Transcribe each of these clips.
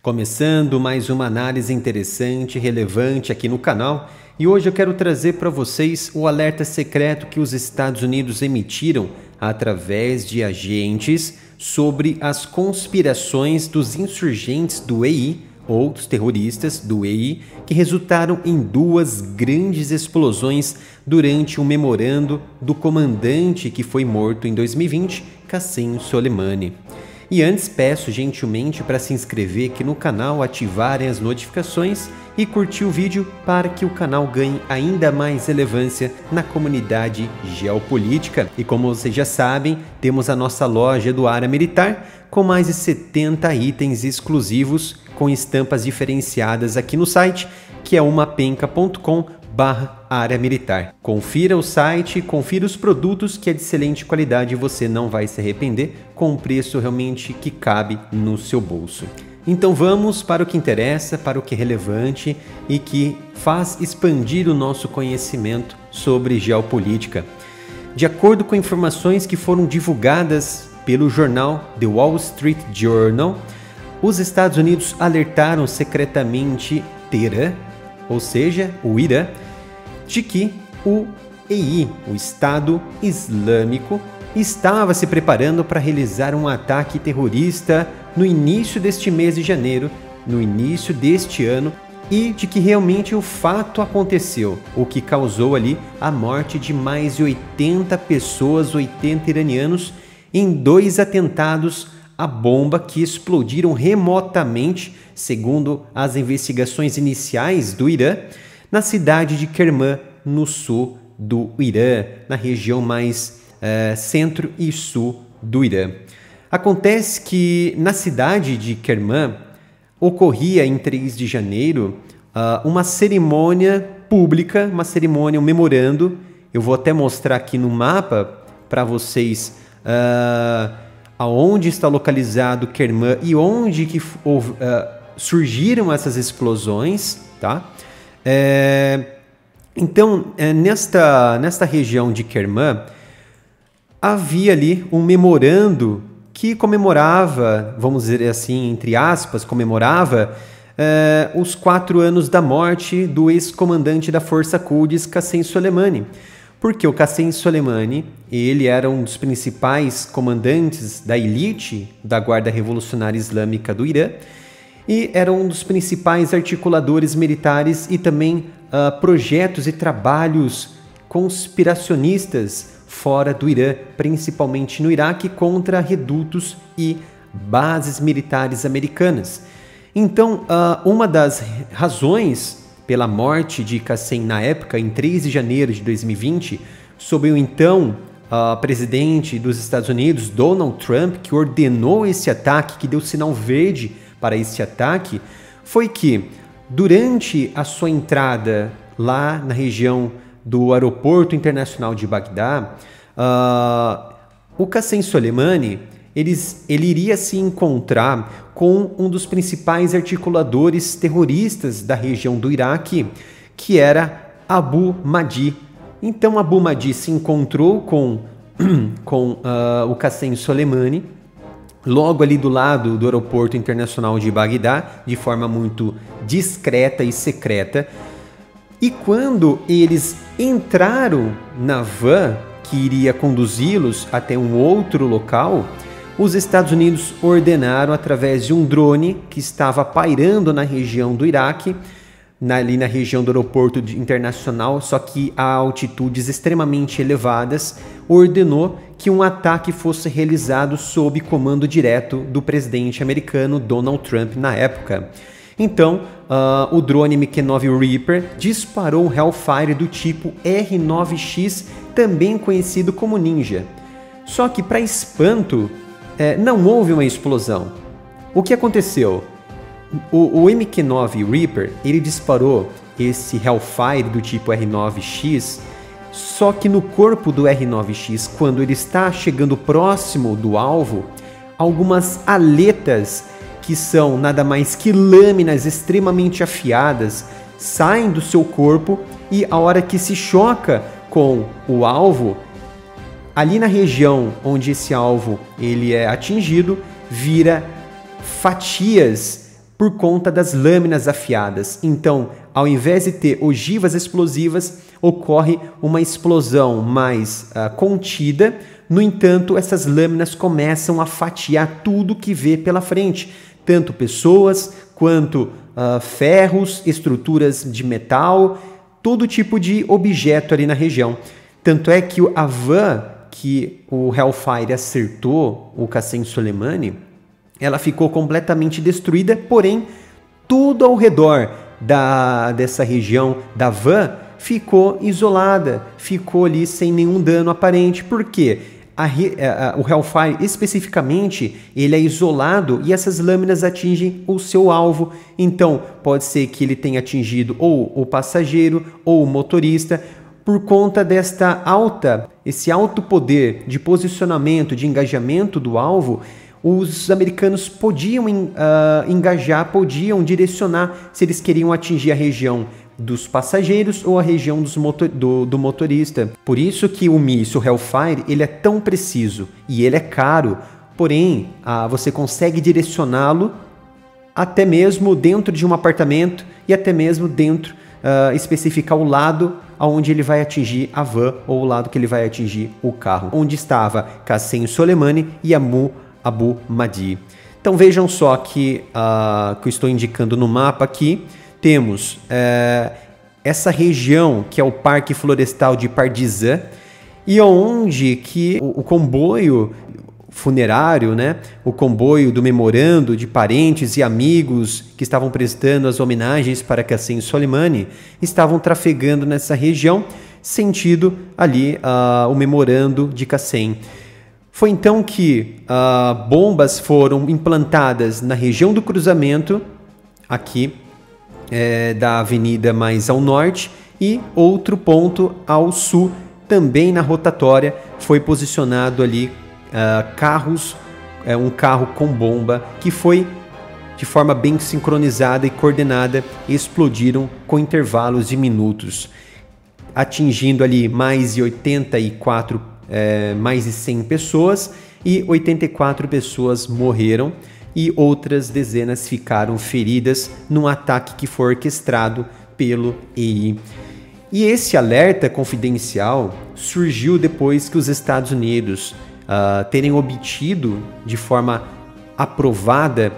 Começando mais uma análise interessante e relevante aqui no canal, e hoje eu quero trazer para vocês o alerta secreto que os Estados Unidos emitiram através de agentes sobre as conspirações dos insurgentes do EI, ou dos terroristas do EI, que resultaram em duas grandes explosões durante um memorando do comandante que foi morto em 2020, Qasem Soleimani. E antes peço gentilmente para se inscrever aqui no canal, ativarem as notificações e curtir o vídeo para que o canal ganhe ainda mais relevância na comunidade geopolítica. E como vocês já sabem, temos a nossa loja do Área Militar com mais de 70 itens exclusivos com estampas diferenciadas aqui no site, que é umapenca.com/área militar. Confira o site, confira os produtos que é de excelente qualidade e você não vai se arrepender, com um preço realmente que cabe no seu bolso. Então vamos para o que interessa, para o que é relevante e que faz expandir o nosso conhecimento sobre geopolítica. De acordo com informações que foram divulgadas pelo jornal The Wall Street Journal, os Estados Unidos alertaram secretamente Teherã, ou seja, o Irã, de que o EI, o Estado Islâmico, estava se preparando para realizar um ataque terrorista no início deste mês de janeiro, no início deste ano, e de que realmente o fato aconteceu, o que causou ali a morte de mais de 80 pessoas, 80 iranianos, em dois atentados à bomba que explodiram remotamente, segundo as investigações iniciais do Irã, na cidade de Kerman, no sul do Irã, na região mais centro e sul do Irã. Acontece que na cidade de Kerman ocorria em 3 de janeiro uma cerimônia pública, uma cerimônia, um memorando. Eu vou até mostrar aqui no mapa para vocês aonde está localizado Kerman e onde que surgiram essas explosões, tá? Então, nesta região de Kerman, havia ali um memorando que comemorava, vamos dizer assim, entre aspas, comemorava os 4 anos da morte do ex-comandante da Força Quds, Qasem Soleimani. Porque o Qasem Soleimani, ele era um dos principais comandantes da elite da Guarda Revolucionária Islâmica do Irã e era um dos principais articuladores militares e também projetos e trabalhos conspiracionistas fora do Irã, principalmente no Iraque, contra redutos e bases militares americanas. Então, uma das razões pela morte de Qasem na época, em 3 de janeiro de 2020, sob o então presidente dos Estados Unidos, Donald Trump, que ordenou esse ataque, que deu sinal verde para esse ataque, foi que, durante a sua entrada lá na região do Aeroporto Internacional de Bagdá, o Qasem Soleimani ele iria se encontrar com um dos principais articuladores terroristas da região do Iraque, que era Abu Mahdi. Então Abu Mahdi se encontrou com o Qasem Soleimani, logo ali do lado do Aeroporto Internacional de Bagdá, de forma muito discreta e secreta. E quando eles entraram na van que iria conduzi-los até um outro local, os Estados Unidos ordenaram, através de um drone que estava pairando na região do Iraque, ali na região do aeroporto internacional, só que a altitudes extremamente elevadas, ordenou que um ataque fosse realizado sob comando direto do presidente americano Donald Trump na época. Então, o drone MQ-9 Reaper disparou um Hellfire do tipo R-9X, também conhecido como Ninja. Só que, para espanto, não houve uma explosão. O que aconteceu? O MQ-9 Reaper, ele disparou esse Hellfire do tipo R-9X, só que no corpo do R-9X, quando ele está chegando próximo do alvo, algumas aletas, que são nada mais que lâminas extremamente afiadas, saem do seu corpo e a hora que se choca com o alvo, ali na região onde esse alvo ele é atingido, vira fatias por conta das lâminas afiadas. Então, ao invés de ter ogivas explosivas, ocorre uma explosão mais contida. No entanto, essas lâminas começam a fatiar tudo que vê pela frente, tanto pessoas quanto ferros, estruturas de metal, todo tipo de objeto ali na região. Tanto é que a van que o Hellfire acertou, o Qasem Soleimani, ela ficou completamente destruída, porém, tudo ao redor dessa região da van ficou isolada, ficou ali sem nenhum dano aparente. Por quê? O Hellfire, especificamente, ele é isolado e essas lâminas atingem o seu alvo. Então, pode ser que ele tenha atingido ou o passageiro ou o motorista. Por conta esse alto poder de posicionamento, de engajamento do alvo, os americanos podiam engajar, podiam direcionar se eles queriam atingir a região dos passageiros ou a região do motorista. Por isso que o míssil Hellfire ele é tão preciso e ele é caro, porém você consegue direcioná-lo até mesmo dentro de um apartamento e até mesmo dentro, especificar o lado aonde ele vai atingir a van ou o lado que ele vai atingir o carro, onde estava Qasem Soleimani e Abu Mahdi. Então vejam só que eu estou indicando no mapa aqui, temos essa região que é o Parque Florestal de Pardizan, e onde que o comboio funerário, né, o comboio do memorando de parentes e amigos que estavam prestando as homenagens para Qasem Soleimani, estavam trafegando nessa região, sentido ali o memorando de Qasem. Foi então que bombas foram implantadas na região do cruzamento, aqui, da avenida mais ao norte, e outro ponto ao sul, também na rotatória, foi posicionado ali um carro com bomba que foi de forma bem sincronizada e coordenada, explodiram com intervalos de minutos, atingindo ali mais de 100 pessoas, e 84 pessoas morreram e outras dezenas ficaram feridas num ataque que foi orquestrado pelo EI. E esse alerta confidencial surgiu depois que os Estados Unidos terem obtido de forma aprovada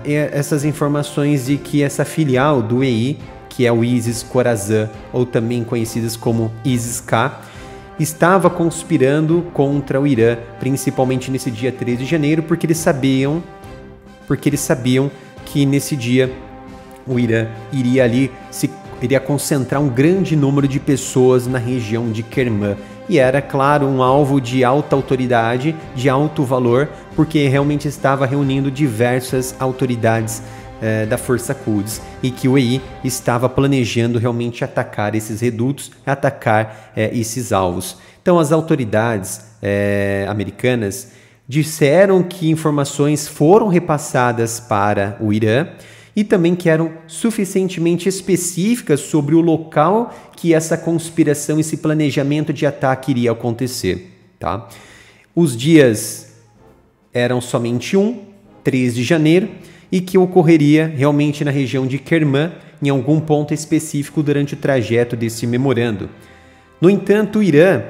essas informações de que essa filial do EI, que é o ISIS-Khorasan, ou também conhecidas como ISIS-K, estava conspirando contra o Irã, principalmente nesse dia 3 de janeiro, porque eles sabiam que nesse dia o Irã iria concentrar um grande número de pessoas na região de Kerman. E era, claro, um alvo de alta autoridade, de alto valor, porque realmente estava reunindo diversas autoridades da Força Quds, e que o EI estava planejando realmente atacar esses redutos, atacar esses alvos. Então as autoridades americanas disseram que informações foram repassadas para o Irã e também que eram suficientemente específicas sobre o local que essa conspiração, esse planejamento de ataque iria acontecer. Tá? Os dias eram somente 3 de janeiro, e que ocorreria realmente na região de Kerman, em algum ponto específico durante o trajeto desse memorando. No entanto, o Irã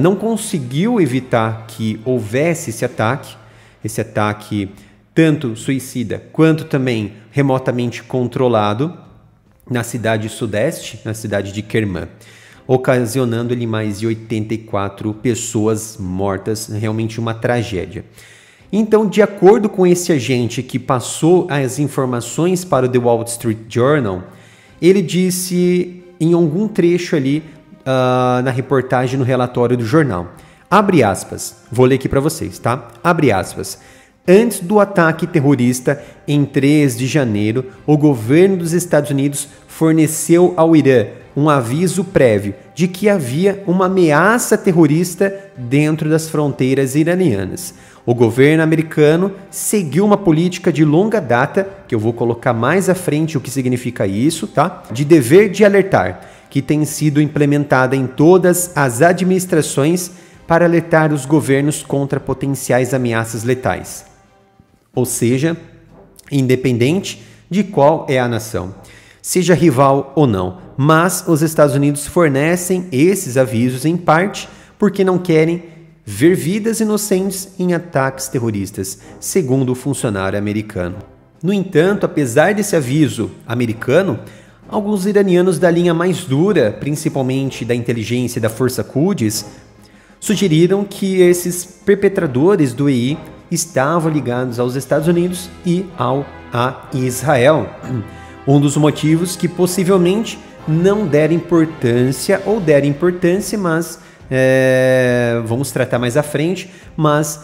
não conseguiu evitar que houvesse esse ataque tanto suicida quanto também remotamente controlado na cidade sudeste, na cidade de Kerman, ocasionando ali mais de 84 pessoas mortas, realmente uma tragédia. Então, de acordo com esse agente que passou as informações para o The Wall Street Journal, ele disse em algum trecho ali na reportagem, no relatório do jornal, abre aspas, vou ler aqui para vocês, tá? Abre aspas. Antes do ataque terrorista em 3 de janeiro, o governo dos Estados Unidos forneceu ao Irã um aviso prévio de que havia uma ameaça terrorista dentro das fronteiras iranianas. O governo americano seguiu uma política de longa data, que eu vou colocar mais à frente o que significa isso, tá? De dever de alertar, que tem sido implementada em todas as administrações para alertar os governos contra potenciais ameaças letais. Ou seja, independente de qual é a nação, seja rival ou não. Mas os Estados Unidos fornecem esses avisos em parte porque não querem ver vidas inocentes em ataques terroristas, segundo o funcionário americano. No entanto, apesar desse aviso americano, alguns iranianos da linha mais dura, principalmente da inteligência e da Força Quds, sugeriram que esses perpetradores do EI estavam ligados aos Estados Unidos e a Israel. Um dos motivos que possivelmente não deram importância, ou deram importância, mas vamos tratar mais à frente, mas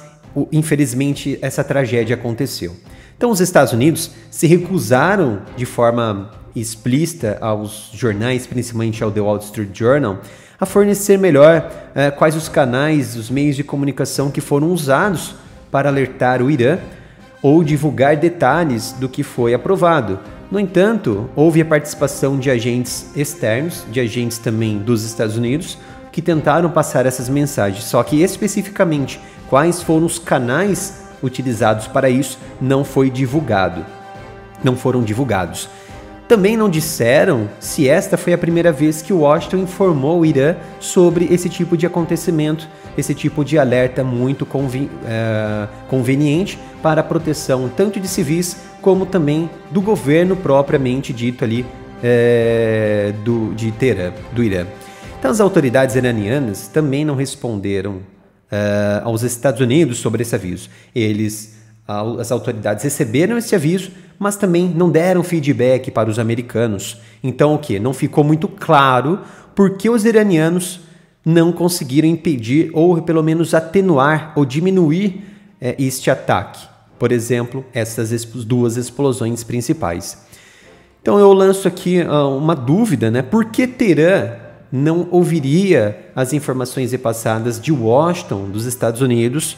infelizmente essa tragédia aconteceu. Então os Estados Unidos se recusaram de forma explícita aos jornais, principalmente ao The Wall Street Journal, a fornecer melhor quais os canais, os meios de comunicação que foram usados para alertar o Irã ou divulgar detalhes do que foi aprovado. No entanto, houve a participação de agentes externos, de agentes também dos Estados Unidos, que tentaram passar essas mensagens, só que especificamente quais foram os canais utilizados para isso não foram divulgados. Também não disseram se esta foi a primeira vez que Washington informou o Irã sobre esse tipo de acontecimento, esse tipo de alerta muito conveniente para a proteção tanto de civis como também do governo propriamente dito ali do Irã. Então as autoridades iranianas também não responderam aos Estados Unidos sobre esse aviso. As autoridades receberam esse aviso, mas também não deram feedback para os americanos. Então o que? Não ficou muito claro por que os iranianos não conseguiram impedir ou pelo menos atenuar ou diminuir este ataque. Por exemplo, essas duas explosões principais. Então eu lanço aqui uma dúvida, né? Por que Teherã não ouviria as informações repassadas de Washington, dos Estados Unidos,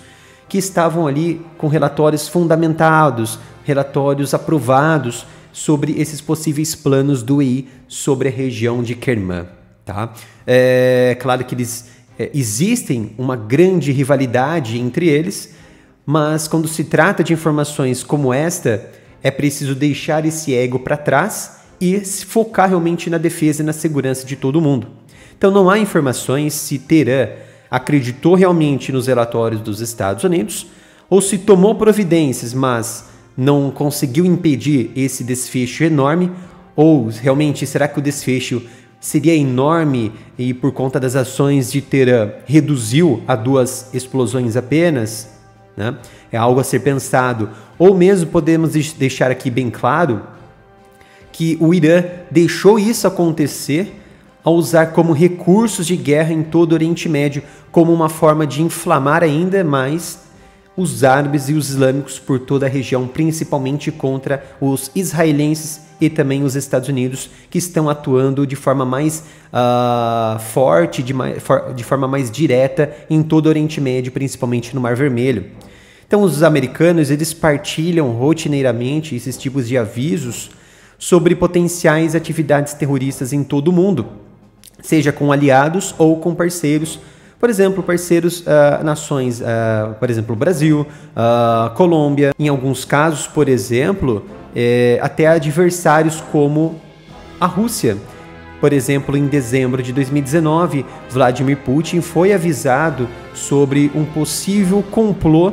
que estavam ali com relatórios fundamentados, relatórios aprovados sobre esses possíveis planos do EI sobre a região de Kerman, tá? É claro que existem uma grande rivalidade entre eles, mas quando se trata de informações como esta, é preciso deixar esse ego para trás e se focar realmente na defesa e na segurança de todo mundo. Então não há informações se Teherã acreditou realmente nos relatórios dos Estados Unidos ou se tomou providências, mas não conseguiu impedir esse desfecho enorme, ou realmente será que o desfecho seria enorme e por conta das ações de Teherã reduziu a 2 explosões apenas, né? É algo a ser pensado. Ou mesmo podemos deixar aqui bem claro que o Irã deixou isso acontecer ao usar como recursos de guerra em todo o Oriente Médio, como uma forma de inflamar ainda mais os árabes e os islâmicos por toda a região, principalmente contra os israelenses e também os Estados Unidos, que estão atuando de forma mais forte, de forma mais direta em todo o Oriente Médio, principalmente no Mar Vermelho. Então os americanos eles partilham rotineiramente esses tipos de avisos sobre potenciais atividades terroristas em todo o mundo, seja com aliados ou com parceiros, por exemplo, nações, por exemplo, Brasil, Colômbia, em alguns casos, por exemplo, até adversários como a Rússia. Por exemplo, em dezembro de 2019, Vladimir Putin foi avisado sobre um possível complô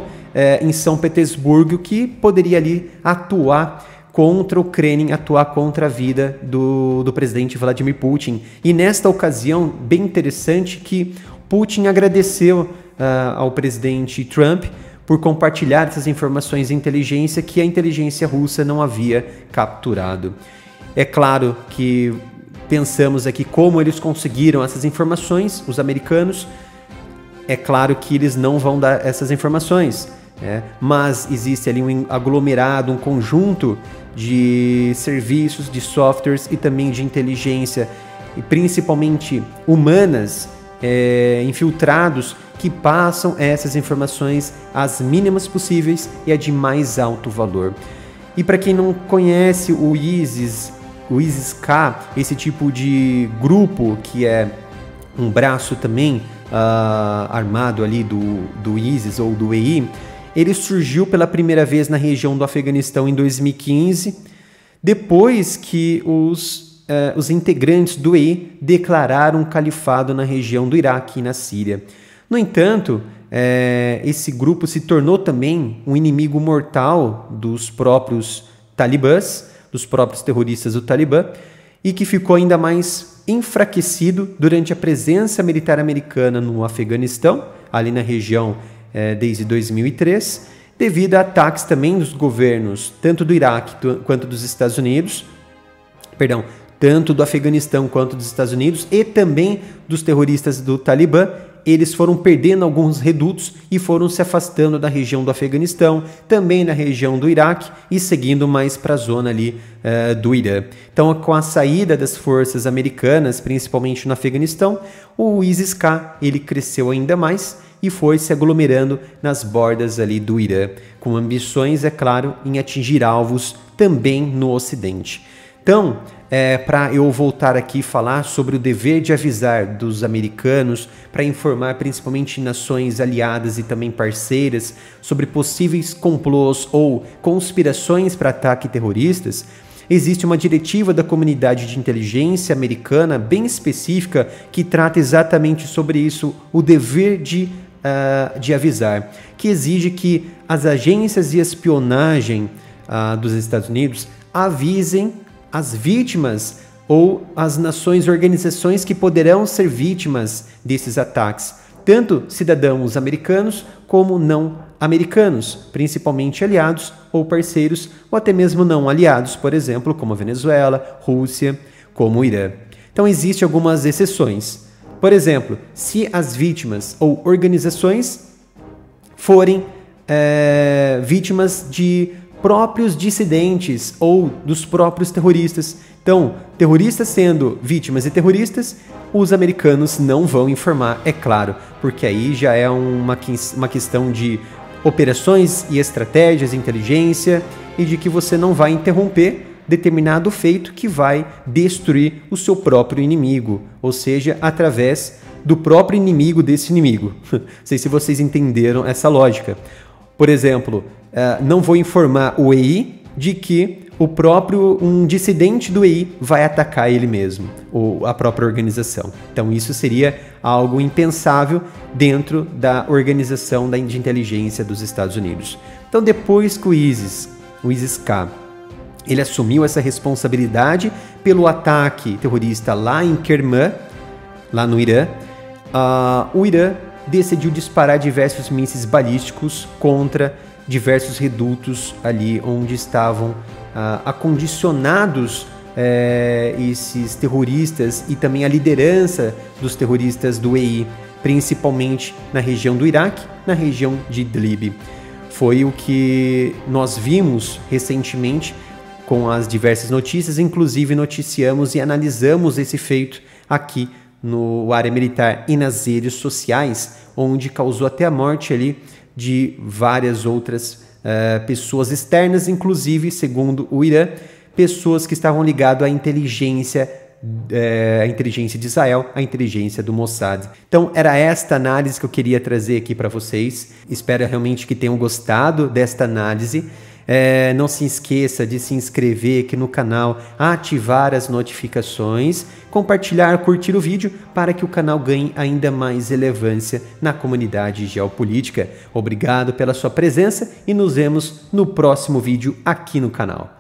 em São Petersburgo que poderia ali atuar contra o Kremlin, atuar contra a vida do presidente Vladimir Putin. E nesta ocasião, bem interessante que Putin agradeceu ao presidente Trump por compartilhar essas informações de inteligência que a inteligência russa não havia capturado. É claro que pensamos aqui como eles conseguiram essas informações, os americanos. É claro que eles não vão dar essas informações, mas existe ali um aglomerado, um conjunto de serviços, de softwares e também de inteligência, e principalmente humanas, infiltrados, que passam essas informações as mínimas possíveis e a de mais alto valor. E para quem não conhece o ISIS-K, esse tipo de grupo que é um braço também armado ali do ISIS ou do EI, ele surgiu pela primeira vez na região do Afeganistão em 2015, depois que os integrantes do EI declararam um califado na região do Iraque e na Síria. No entanto, esse grupo se tornou também um inimigo mortal dos próprios talibãs, dos próprios terroristas do Talibã, e que ficou ainda mais enfraquecido durante a presença militar americana no Afeganistão, ali na região desde 2003, devido a ataques também dos governos, tanto do Iraque quanto dos Estados Unidos, tanto do Afeganistão quanto dos Estados Unidos, e também dos terroristas do Talibã. Eles foram perdendo alguns redutos e foram se afastando da região do Afeganistão, também na região do Iraque e seguindo mais para a zona ali do Irã. Então, com a saída das forças americanas, principalmente no Afeganistão, o ISIS-K ele cresceu ainda mais e foi se aglomerando nas bordas ali do Irã, com ambições, é claro, em atingir alvos também no Ocidente. Então, para eu voltar aqui e falar sobre o dever de avisar dos americanos, para informar principalmente nações aliadas e também parceiras sobre possíveis complôs ou conspirações para ataques terroristas, existe uma diretiva da comunidade de inteligência americana bem específica que trata exatamente sobre isso, o dever de avisar, que exige que as agências de espionagem dos Estados Unidos avisem as vítimas ou as nações, organizações que poderão ser vítimas desses ataques, tanto cidadãos americanos como não americanos, principalmente aliados ou parceiros, ou até mesmo não aliados, por exemplo, como a Venezuela, Rússia, como o Irã. Então, existem algumas exceções. Por exemplo, se as vítimas ou organizações forem vítimas de próprios dissidentes ou dos próprios terroristas. Então, terroristas sendo vítimas e terroristas, os americanos não vão informar, é claro, porque aí já é uma questão de operações e estratégias, inteligência, e de que você não vai interromper determinado feito que vai destruir o seu próprio inimigo, ou seja, através do próprio inimigo desse inimigo. Não sei se vocês entenderam essa lógica. Por exemplo, não vou informar o EI de que um dissidente do EI vai atacar ele mesmo, ou a própria organização. Então isso seria algo impensável dentro da organização de inteligência dos Estados Unidos. Então depois que o ISIS-K, ele assumiu essa responsabilidade pelo ataque terrorista lá em Kerman, lá no Irã, o Irã decidiu disparar diversos mísseis balísticos contra diversos redutos ali onde estavam acondicionados esses terroristas e também a liderança dos terroristas do EI, principalmente na região do Iraque, na região de Idlib. Foi o que nós vimos recentemente com as diversas notícias, inclusive noticiamos e analisamos esse feito aqui no Área Militar e nas redes sociais, onde causou até a morte ali de várias outras pessoas externas, inclusive, segundo o Irã, pessoas que estavam ligadas à inteligência de Israel, a inteligência do Mossad. Então, era esta análise que eu queria trazer aqui para vocês. Espero realmente que tenham gostado desta análise. Não se esqueça de se inscrever aqui no canal, ativar as notificações, compartilhar, curtir o vídeo para que o canal ganhe ainda mais relevância na comunidade geopolítica. Obrigado pela sua presença e nos vemos no próximo vídeo aqui no canal.